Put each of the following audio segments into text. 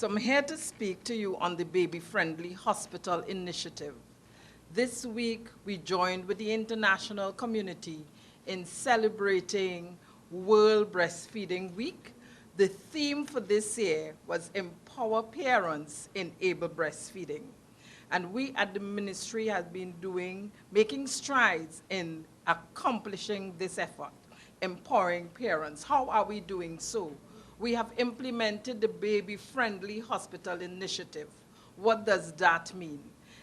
So I'm here to speak to you on the Baby-Friendly Hospital Initiative. This week, we joined with the international community in celebrating World Breastfeeding Week. The theme for this year was Empower Parents, Enable Breastfeeding. And we at the ministry have been making strides in accomplishing this effort, empowering parents. How are we doing so? We have implemented the Baby-Friendly Hospital Initiative. What does that mean?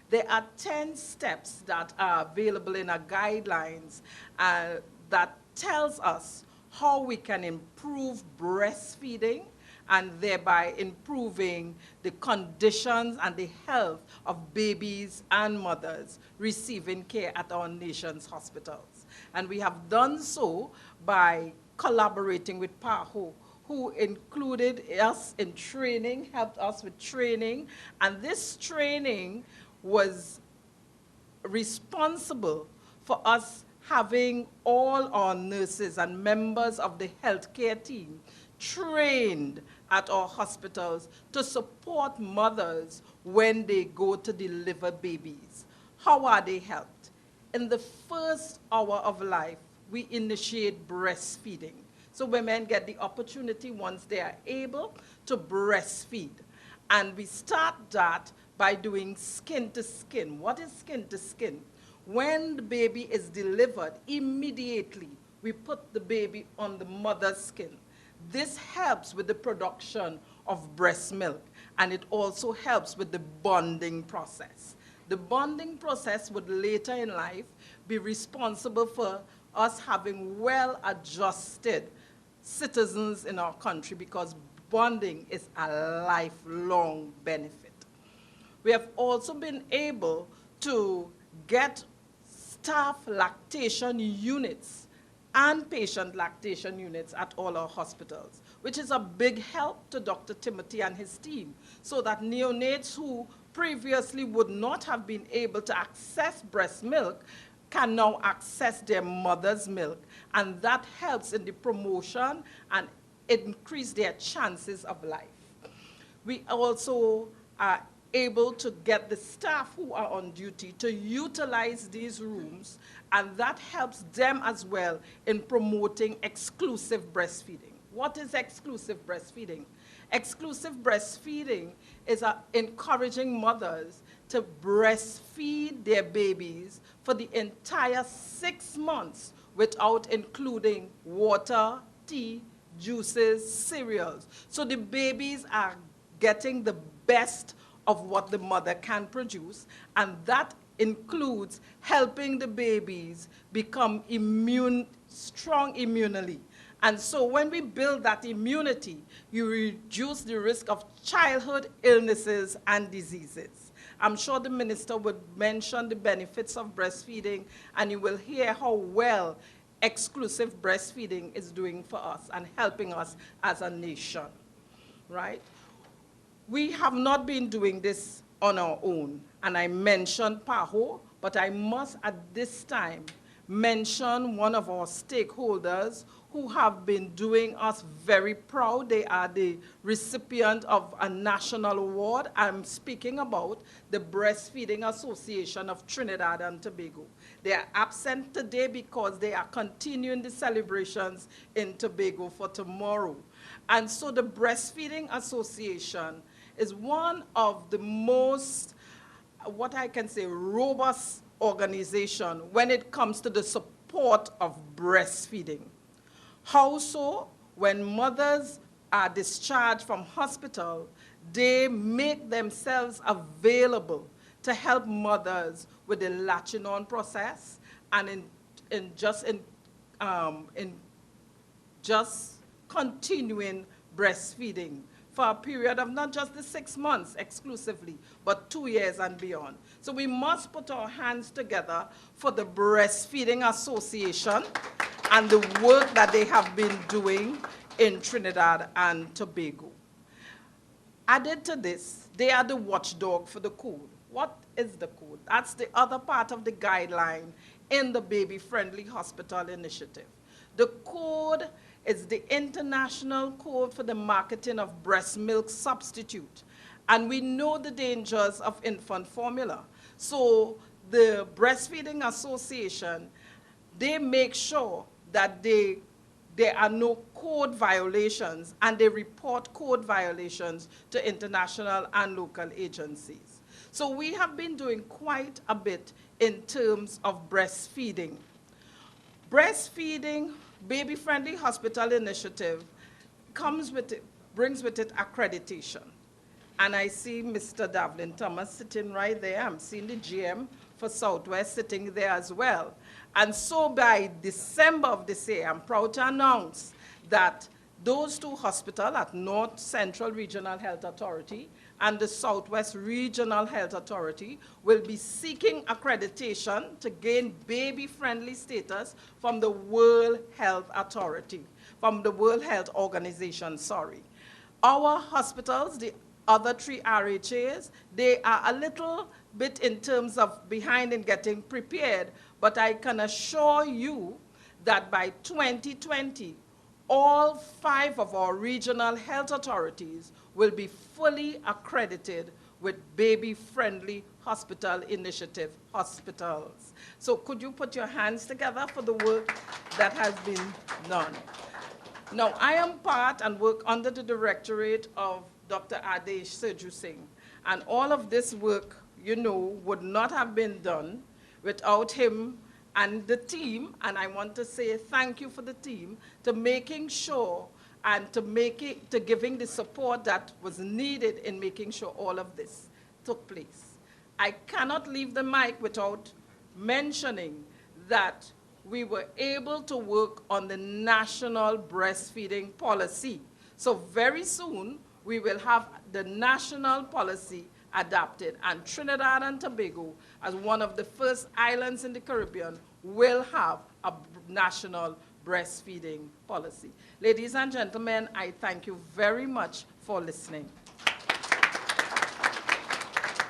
There are 10 steps that are available in our guidelines that tells us how we can improve breastfeeding and thereby improving the conditions and the health of babies and mothers receiving care at our nation's hospitals. And we have done so by collaborating with PAHO, who included us in training, helped us with training, and this training was responsible for us having all our nurses and members of the healthcare team trained at our hospitals to support mothers when they go to deliver babies. How are they helped? In the first hour of life, we initiate breastfeeding. So women get the opportunity, once they are able, to breastfeed. And we start that by doing skin to skin. What is skin to skin? When the baby is delivered, immediately we put the baby on the mother's skin. This helps with the production of breast milk, and it also helps with the bonding process. The bonding process would later in life be responsible for us having well-adjusted citizens in our country, because bonding is a lifelong benefit. We have also been able to get staff lactation units and patient lactation units at all our hospitals, which is a big help to Dr. Timothy and his team, so that neonates who previously would not have been able to access breast milk can now access their mother's milk, and that helps in the promotion and increase their chances of life. We also are able to get the staff who are on duty to utilize these rooms, and that helps them as well in promoting exclusive breastfeeding. What is exclusive breastfeeding? Exclusive breastfeeding is encouraging mothers to breastfeed their babies for the entire 6 months without including water, tea, juices, cereals. So the babies are getting the best of what the mother can produce, and that includes helping the babies become strong immunely. And so when we build that immunity, you reduce the risk of childhood illnesses and diseases. I'm sure the minister would mention the benefits of breastfeeding, and you will hear how well exclusive breastfeeding is doing for us and helping us as a nation, right? We have not been doing this on our own, and I mentioned PAHO, but I must at this time mention one of our stakeholders who have been doing us very proud. They are the recipient of a national award. I'm speaking about the Breastfeeding Association of Trinidad and Tobago. They are absent today because they are continuing the celebrations in Tobago for tomorrow. And so the Breastfeeding Association is one of the most, what I can say, robust organization when it comes to the support of breastfeeding. How so? When mothers are discharged from hospital, they make themselves available to help mothers with the latching on process and in just continuing breastfeeding for a period of not just the 6 months exclusively, but 2 years and beyond. So we must put our hands together for the Breastfeeding Association and the work that they have been doing in Trinidad and Tobago. Added to this, they are the watchdog for the code. What is the code? That's the other part of the guideline in the Baby-Friendly Hospital Initiative. The code It's the international code for the marketing of breast milk substitute. And we know the dangers of infant formula. So the Breastfeeding Association, they make sure that there are no code violations, and they report code violations to international and local agencies. So we have been doing quite a bit in terms of breastfeeding. Breastfeeding Baby-Friendly Hospital Initiative brings with it accreditation. And I see Mr. Davlin Thomas sitting right there. I'm seeing the GM for Southwest sitting there as well. And so by December of this year, I'm proud to announce that those two hospitals at North Central Regional Health Authority and the Southwest Regional Health Authority will be seeking accreditation to gain baby-friendly status from the World Health Authority, from the World Health Organization, sorry. Our hospitals, the other three RHAs, they are a little bit in terms of behind in getting prepared, but I can assure you that by 2020, all 5 of our regional health authorities will be fully accredited with baby-friendly hospital initiative hospitals. So could you put your hands together for the work that has been done? Now, I am part and work under the directorate of Dr. Adesh Serju Singh, and all of this work, you know, would not have been done without him and the team, and I want to say thank you for the team to making sure and to giving the support that was needed in making sure all of this took place. I cannot leave the mic without mentioning that we were able to work on the national breastfeeding policy. So very soon, we will have the national policy adopted, and Trinidad and Tobago, as one of the first islands in the Caribbean, will have a national breastfeeding policy. Ladies and gentlemen, I thank you very much for listening.